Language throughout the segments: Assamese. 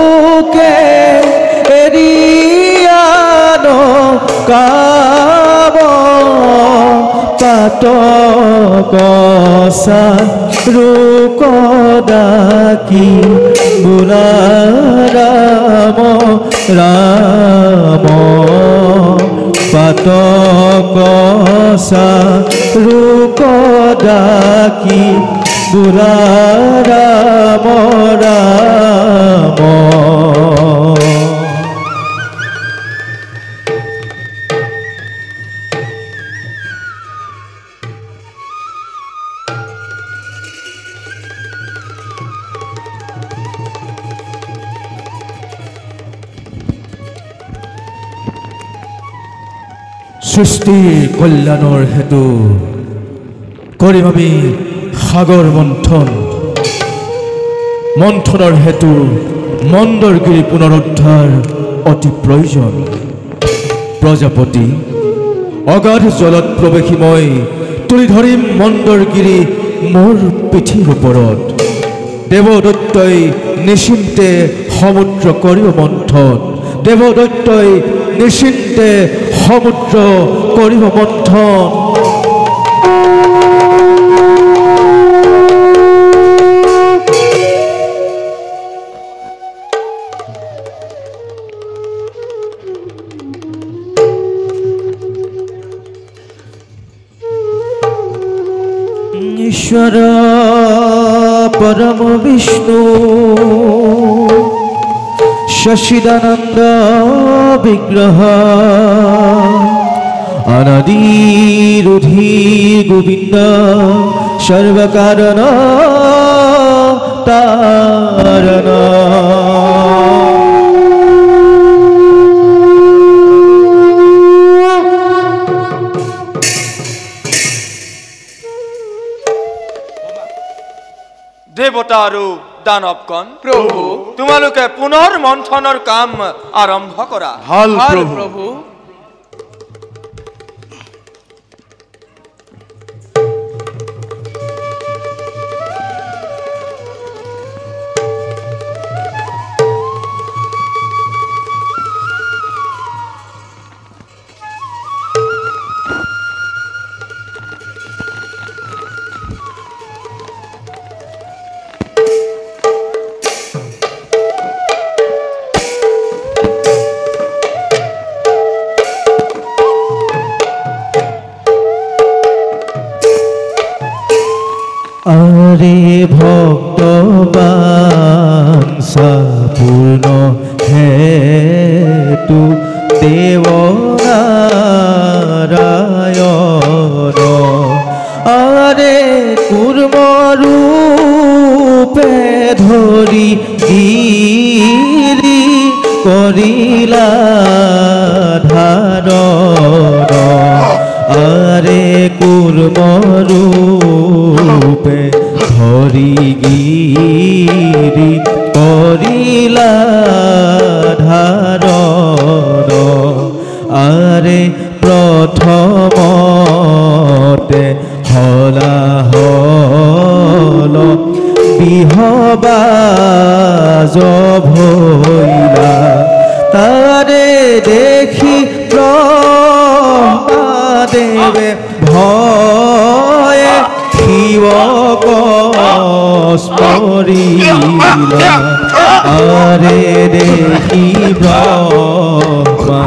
ওকে এৰিয়ানো কাব পাতকসা ৰূকদাকি বুলা ৰাম ৰাম পাতকসা ৰূকদাকি বুলা ৰাম ৰাম। সৃষ্টি কল্যাণৰ হেতু কৰিম আমি সাগৰ মন্থন। মন্থনৰ হেতু মন্দৰগিৰি পুনৰুদ্ধাৰ অতি প্ৰয়োজন। প্ৰজাপতি অগাধ জলত প্ৰৱেশী মই তুলি ধৰিম মন্দৰগিৰি মোৰ পিঠিৰ ওপৰত। দেৱদত্তই নিশ্চিন্তে সমুদ্ৰ কৰিব মন্থন। দেৱদত্তই নিশ্চিন্তে সমুদ্ৰ কৰিব মন্থন। ঈশ্বৰ পৰম বিষ্ণু শশিদানন্দ বিগ্ৰহ অনাদিৰুধি গোবিন্দ সৰ্বকাৰণ তাৰণ। দেবতা আৰু দানৱগণ, প্ৰভু তোমালোকে পুনৰ মন্থনৰ কাম আৰম্ভ কৰা। ভাল প্ৰভু। আরে ভক্তবাঞ্ছা পূর্ণ হেতু দেব নারায়ণ আরে কুর্ম রূপে ধরি গিরি করিলা ধারণ আরে কুর্ম রূপে ধরি গিরি করিলা ধারণ আরে প্রথমতে হলা হল বিহবাজ ভইলা তারে দেখি দেবে ভয়ে শিবক স্মরিলা আরে দেখি ব্রহ্মা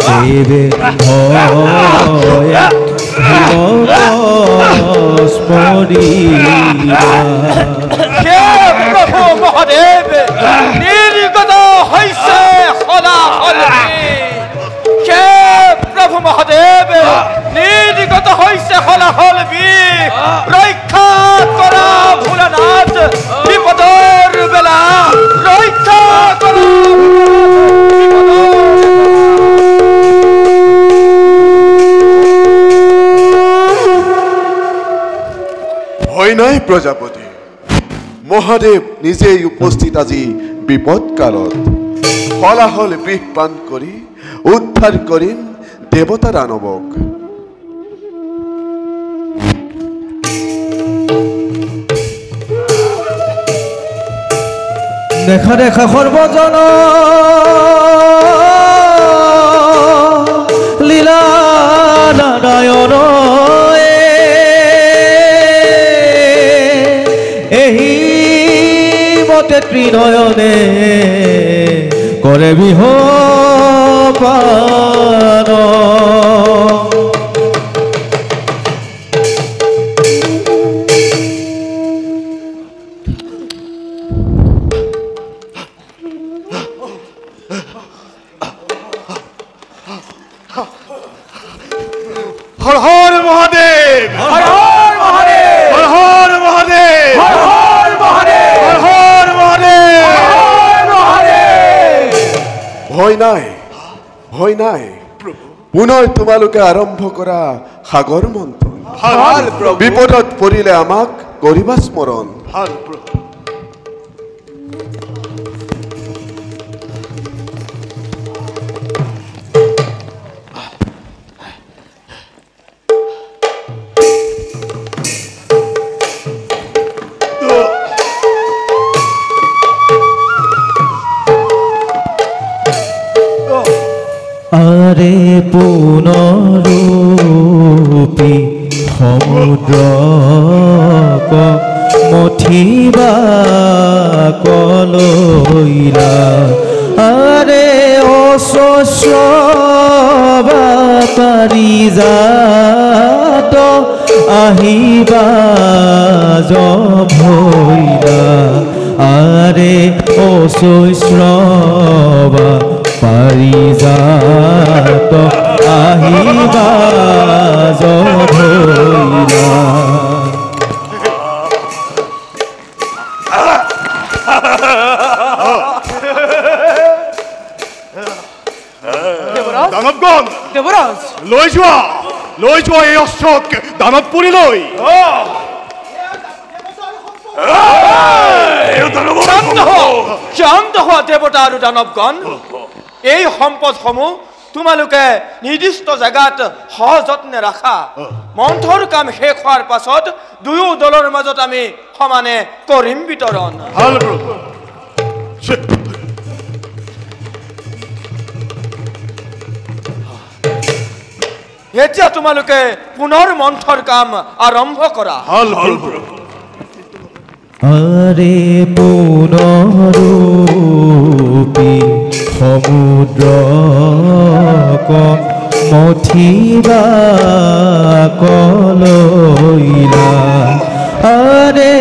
দেবে ভয়ে শিবক স্মরিলা। প্ৰভু মহাদেৱ নিৰ্গত হৈছে হলাহলি। প্ৰভু মহাদেৱ নিৰ্গত হৈছে হলাহলি। ৰক্ষা কৰা ভোলানাথ বিপদৰ বেলা ৰক্ষা কৰা। ভয় নাই প্ৰজাপতি, মহাদেৱ নিজেই উপস্থিত আজি বিপদ কালত। হলাহল বিষ পান কৰি উদ্ধাৰ কৰিম দেৱতা দানৱক। দেখা দেখা সৰ্বজন লীলা নাৰায়ণ এই মতে ত্ৰিনয়নে কৰে বিহ পান হর হর মহাদেব হর হর মহাদেব হর হর মহাদেব হর হর মহাদেব হর হর মহাদেব হর মহাদেব ভয় নাই পুনৰ তোমালোকে আৰম্ভ কৰা সাগৰ মন্থন ভাল প্ৰভু বিপদত পৰিলে আমাক কৰিবা স্মৰণ ভাল প্ৰভু আৰে পুনৰূপী সমুদ্ৰ মথিবা কলৈলা আৰে অশস্ৰবা পাৰিজাত আহিবা জভৈলা আৰে অশস্ৰবা পাৰিজাত আহিবা জভৈলা দানৱগণ দেবৰাজ লৈ যোৱা এই অস্ত্ৰক দানৱপুৰীলৈ শান্ত হোৱা দেৱতা আৰু দানৱগণ এই সম্পদসমূহ তোমালোকে নিৰ্দিষ্ট জেগাত সযত্নে ৰাখা মন্থৰ কাম শেষ হোৱাৰ পাছত দুয়ো দলৰ মাজত আমি সমানে কৰিম বিতৰণ ভাল প্ৰভু এতিয়া তোমালোকে পুনৰ মন্থৰ কাম আৰম্ভ কৰা ভাল প্ৰভু আৰে পুনৰূপী সমুদ্ৰ মথিবা কলৈলা আৰে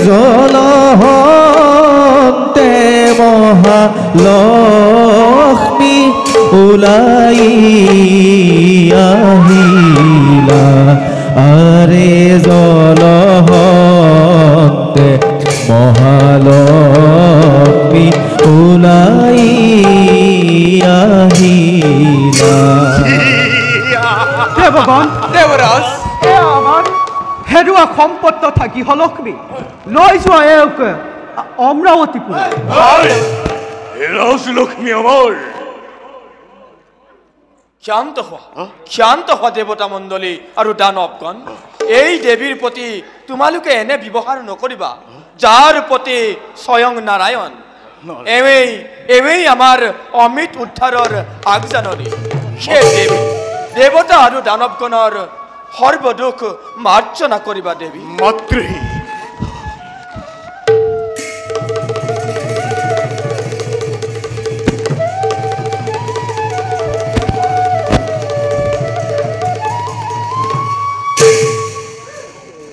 জলহন্তে মহালক্ষ্মী ওলাই আহিলা আৰে জলহন্তে মহালক্ষ্মী ওলাই আহিলা দেৱগণ দেৱৰাজ এ আমাৰ হেৰুৱা সম্পদ তথা গৃহলক্ষ্মী লৈ যোৱা এক অমৰাৱতীপুৰ লক্ষ্মী আমাৰ শান্ত হোৱা দেৱতা মণ্ডলী আৰু দানৱগণ এই দেৱীৰ প্ৰতি তোমালোকে এনে ব্যৱহাৰ নকৰিবা যাৰ প্ৰতি স্বয়ং নাৰায়ণ এৱেই আমাৰ অমিত উদ্ধাৰৰ আগজাননী সেই দেৱী দেৱতা আৰু দানৱগণৰ সৰ্বদুখ মাৰ্জনা কৰিবা দেৱী মাতৃ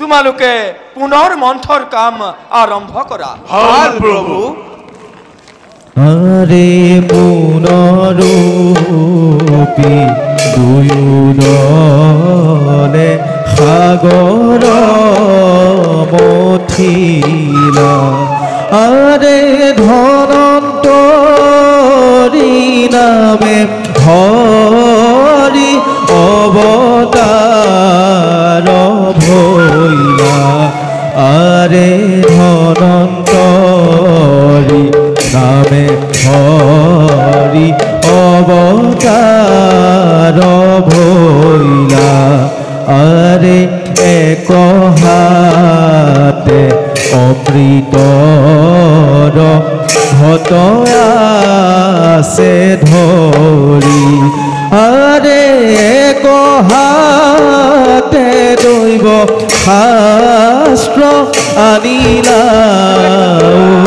তোমালোকে পুনৰ মন্থৰ কাম আৰম্ভ কৰা ভাল প্ৰভু আৰে পুনৰূপী দুয়োদলে সাগৰ মথিলা আৰে ধনন্তৰী নামে হৰি অৱতাৰ ভৈলা আৰে ধনন্তৰী নামে হৰি অৱতাৰ ভৈলা আৰে এক হাতে অমৃতৰ আছে ধৰি আৰে কহাতে দৈব শাস্ত্ৰ আনিলা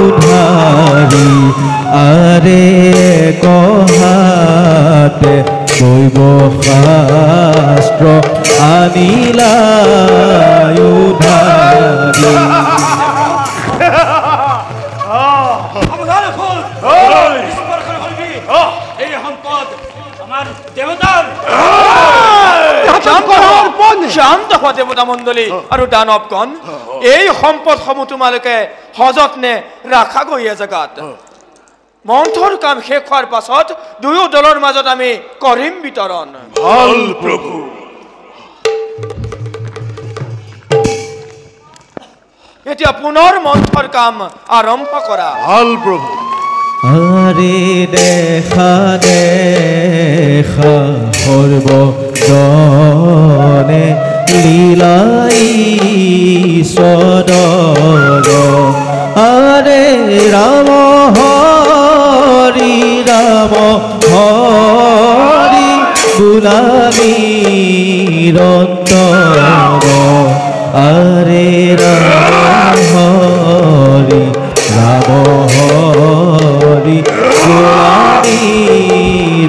উধাৰি আৰে কহাতে দৈব শাস্ত্ৰ আনিলা উধাৰি এই সম্পদ আমাৰ দেবতাৰ শান্ত হোৱা দেৱতা মণ্ডলী আৰু দানৱগণ এই সম্পদসমূহ তোমালোকে সযত্নে ৰাখাগৈ এই জেগাত মন্থৰ কাম শেষ হোৱাৰ পাছত দুয়ো দলৰ মাজত আমি কৰিম বিতৰণ ভাল প্ৰভু এতিয়া পুনৰ মন্থৰ কাম আৰম্ভ কৰা ভাল প্ৰভু আৰে দেখা দেখা সৰ্বজনে লীলাই সদৰ আৰে ৰাম হৰি গুলামী ৰন্তৰ আৰে ৰাম হৰি গুলামী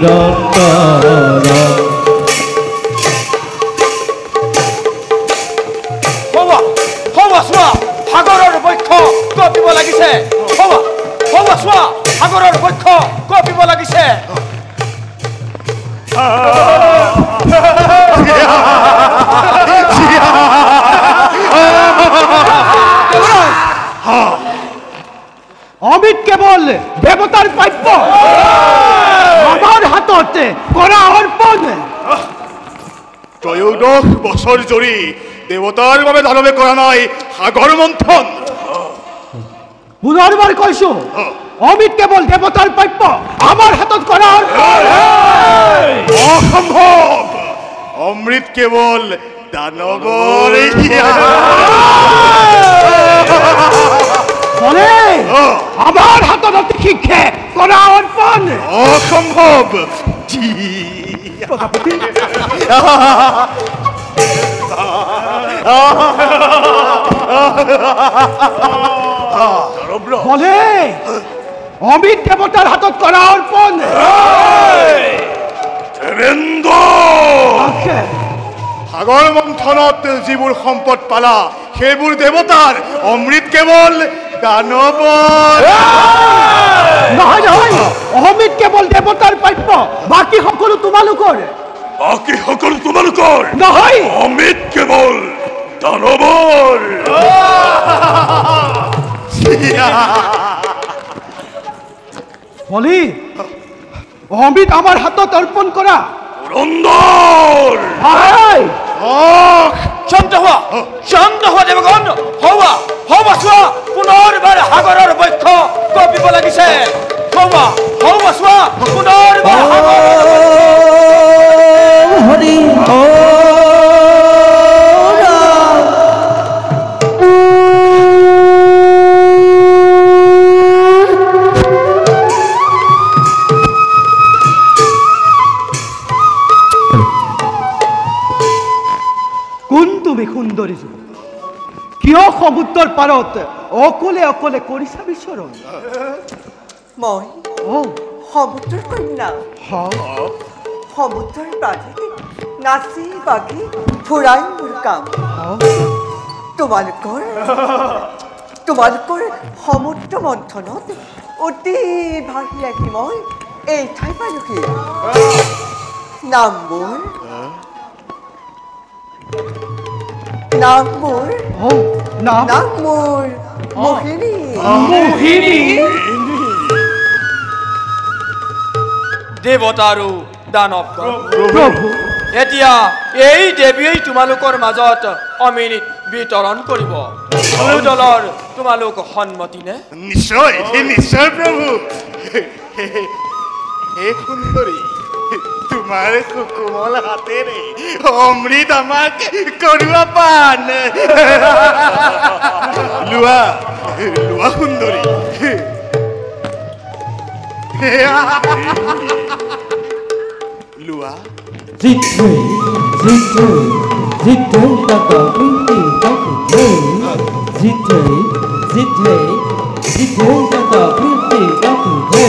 ৰন্তৰ চোৱা সাগৰৰ বক্ষ কঁপিব লাগিছে চোৱা সাগৰৰ বক্ষ কঁপিব লাগিছে অমিত কেৱল দেৱতাৰ প্ৰাপ্য আমাৰ হাততে কৰা অৰ্পণ ত্ৰয়োদশ বছৰ জুৰি দেৱতাৰ বাবে দানৱে কৰা নাই সাগৰ মন্থন পুনৰবাৰ কৈছো অমিত কেৱল দেৱতাৰ প্ৰাপ্য আমাৰ হাতত কৰা অৰ্পণ অসম্ভৱ অমৃত কেৱল দানৱৰ আমাৰ হাতত অতি শিক্ষে কৰা অৰ্পণ অসম্ভৱ বলে অমিত দেৱতাৰ হাতত কৰা অৰ্পণ সাগৰ মন্থনত যিবোৰ সম্পদ পালা সেইবোৰ দেৱতাৰ অমৃত কেৱল দানৱৰ নহয় নহয় অমিত কেৱল দেৱতাৰ প্ৰাপ্য বাকী সকলো তোমালোকৰ নহয় অমৃত কেৱল দানৱৰ বলি অমিত আমাৰ হাতত অৰ্পণ কৰা পুৰন্দৰ শান্ত হোৱা দেৱগণ চোৱা পুনৰবাৰ সাগৰৰ বক্ষ কঁপিব লাগিছে চোৱা পুনৰবাৰ হৰি কোন তুমি সুন্দৰী যুৱক কিয় সমুদ্ৰৰ পাৰত অকলে অকলে কৰিছা বিচৰণ মই সমুদ্ৰৰ কন্যা সমুদ্ৰৰ পানীতে নাচি বাগি ফুৰাই মোৰ কাম তোমালোকৰ সমুদ্ৰ মন্থনত অতি ভাগি লাগি মই এই ঠাই পালোহি নাম মোৰ মোহিনী দেৱতা আৰু দানৱগণ এতিয়া এই দেৱীয়ে তোমালোকৰ মাজত অমৃত বিতৰণ কৰিব দলৰ তোমালোক সন্মতি নে নিশ্চয় প্ৰভু হে সুন্দৰী তোমাৰ কোমল হাতেৰে অমৃত আমাক কৰোৱা পান লোৱা সুন্দৰী লোৱা জিতে জিতে জিতে দাদা পিটি দাদা জিতে জিতে জিতে দাদা পিটি দাদা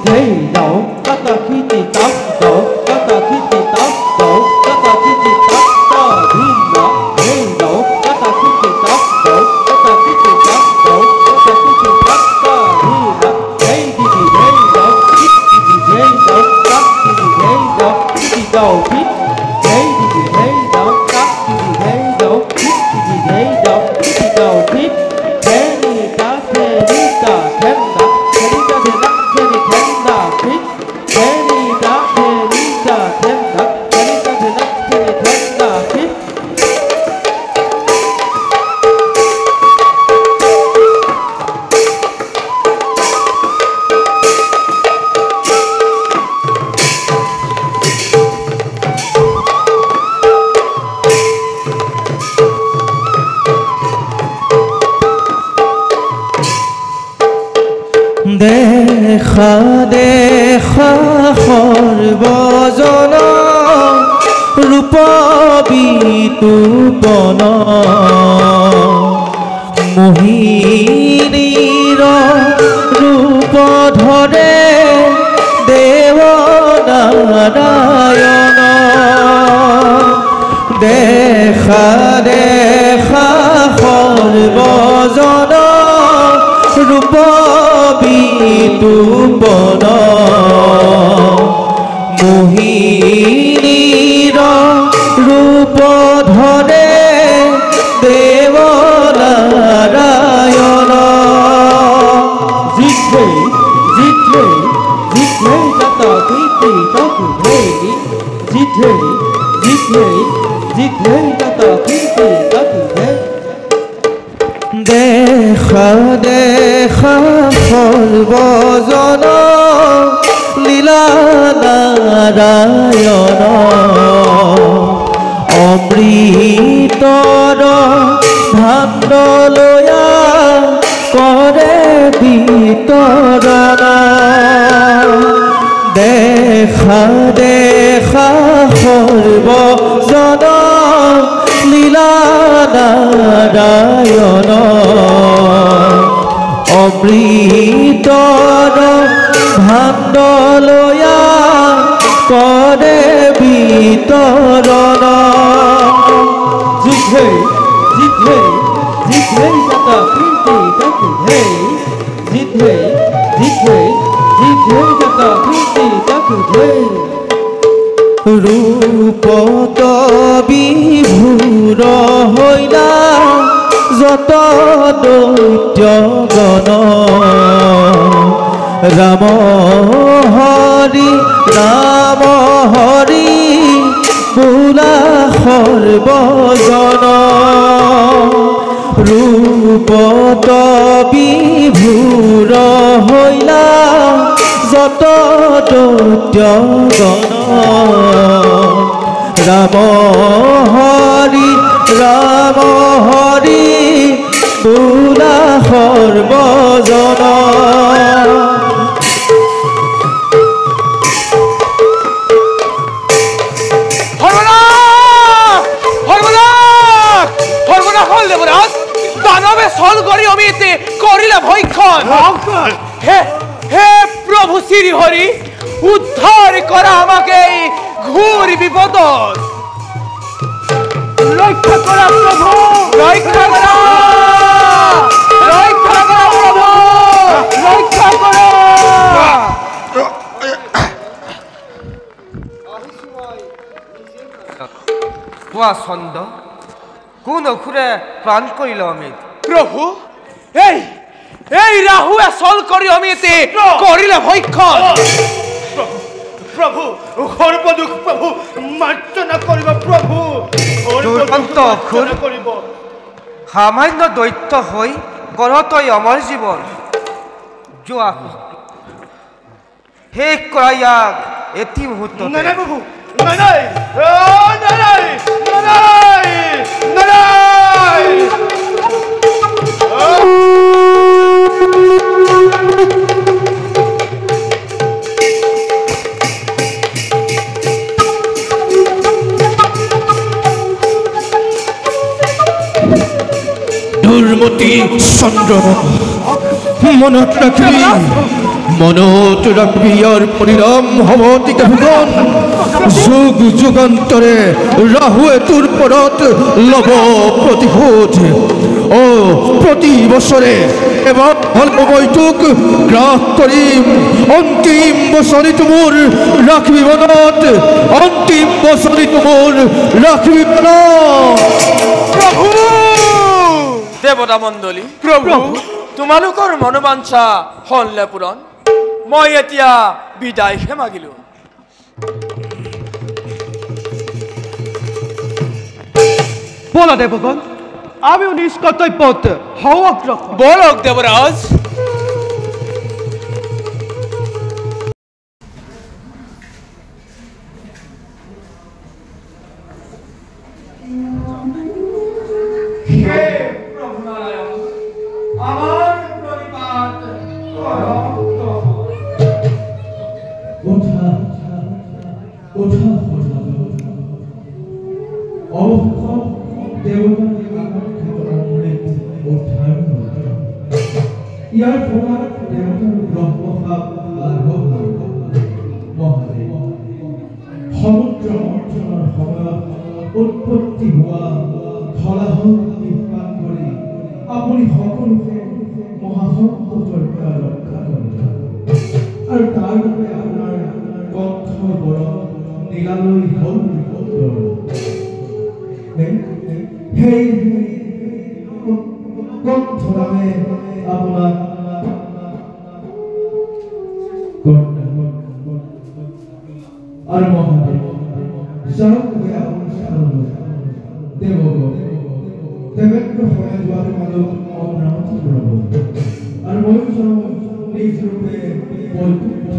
ধে দাও দাদা পিটি দাদা দাদা পিটি দাদা দাদা পিটি দাদা ভিলা ধে দাও দাদা পিটি দাদা দাদা পিটি দাদা দাদা পিটি দাদা ভিলা ধে দিদি ধে দাও দিদি ধে দাও দিদি ধে দাও দিদি দাও পিট ধে দিদি ধে দাও দিদি ধে দাও দিদি ধে দাও দিদি দাও পিট ধে নিটা ধে নিটা ধেন্দা ধেনিটা ধেনা ধেনি ধেন্দা পিট ধে নিটা ধে নিটা ধেন্দা ধেনিটা ধেনা ধেনি ধেন্দা পিট দেখা দেখা সৰ্বজন ৰূপ বিতুপন মোহিনীৰ ৰূপ ধৰে দেৱ নাৰায়ণ দেখা দেখা সৰ্বজন ৰূপ বিতুপন মোহিনীৰ ৰূপ ধৰে দেৱ নাৰায়ণ জিতে জিতে জিতে দাতা পিতি দাদা জিতে জিতে জিতে দাতা পিতি দাদা দেখা দেখা সৰ্বজন লীলা নাৰায়ণ অমৃতৰ ভাণ্ডলয়া কৰে বিতৰণ দেখা দেখা সৰ্বজন লীলা নাৰায়ণ অমৃতৰ ভাণ্ডলয়া কৰে বিতৰণ জিতে জিতে জিতে দাদা পিটি দাদা জিতে জিতে জিতে দাদা পিটি দাদা ৰূপত বিভূৰ হৈলা যত দৈত্যগণ ৰাম হৰি বোলা সৰ্বজন ৰূপত বিভূৰ হৈলা যত দৈত্যগণ ৰাম হৰি বোলা সৰ্বজন দানবে ছল কৰি অমিতে কৰিলে ভক্ষণ হে হে প্ৰভু শ্ৰী হৰি উদ্ধাৰ কৰা আমাকে ঘোৰ বিপদত ৰক্ষা কৰা প্ৰভু ৰক্ষা কৰা প্ৰভু ৰক্ষা কৰা কোৱা ছন্দ কোন অসুৰে প্ৰাণ কৰিল অমিত প্ৰভু এই এই ৰাহুয়ে ছল কৰি অমিতে কৰিলে ভক্ষণ প্ৰভু সৰ্বদুখ প্ৰভু মাৰ্জনা কৰিব প্ৰভু দুৰ্গন্ত অসুৰ কৰিব সামান্য দৈত্য হৈ গঢ়তই অমৰ জীৱন যোৱা শেষ কৰা ইয়াক এটি মুহূৰ্ত নাই নাই প্ৰভু নাই নাই নাই নাই নাই মতি চন্দ্ৰ মনত ৰাখিবি ইয়াৰ পৰিণাম হ'ব অতিকে ভূষণ যুগ যুগান্তৰে ৰাহুৱে তোৰ পৰত ল'ব প্ৰতিশোধ প্ৰতি বছৰে এবাৰ মই তোক গ্ৰাস কৰিম অন্তিম বছৰিটো মোৰ ৰাখিবি মনত অন্তিম বছৰিটো মোৰ ৰাখিবি মনত প্ৰভু দেৱতা মণ্ডলী প্ৰভু তোমালোকৰ মনোবাঞ্ছা হলনে পূৰণ মই এতিয়া বিদায়হে মাগিলো বলা দেৱগণ আমিও নিজ কৰ্তব্যত হওঁ অগ্ৰসৰ বলক দেৱৰাজ ইয়াৰ ফলত দেৱতাৰ ব্ৰহ্মভাৱ লাঘৱ মহাদেৱ সমুদ্ৰ মন্থনৰ সময়ত উৎপত্তি হোৱা ধলাহল নিৰ্মাণ কৰি আপুনি সকলোকে মহাসংকটৰ পৰা ৰক্ষা কৰে আৰু তাৰ বাবে আপোনাৰ কণ্ঠৰ বৰণ নীলালৈ হল সেই কণ্ঠৰামে আপোনাক আৰু মহাদেৱ যাওক দেৱগণ দেৱেন্দ্ৰ সময় যোৱাটো মাজত অনামতি কৰিব আৰু ময়ো নিজ ৰূপে বৈকুণ্ঠ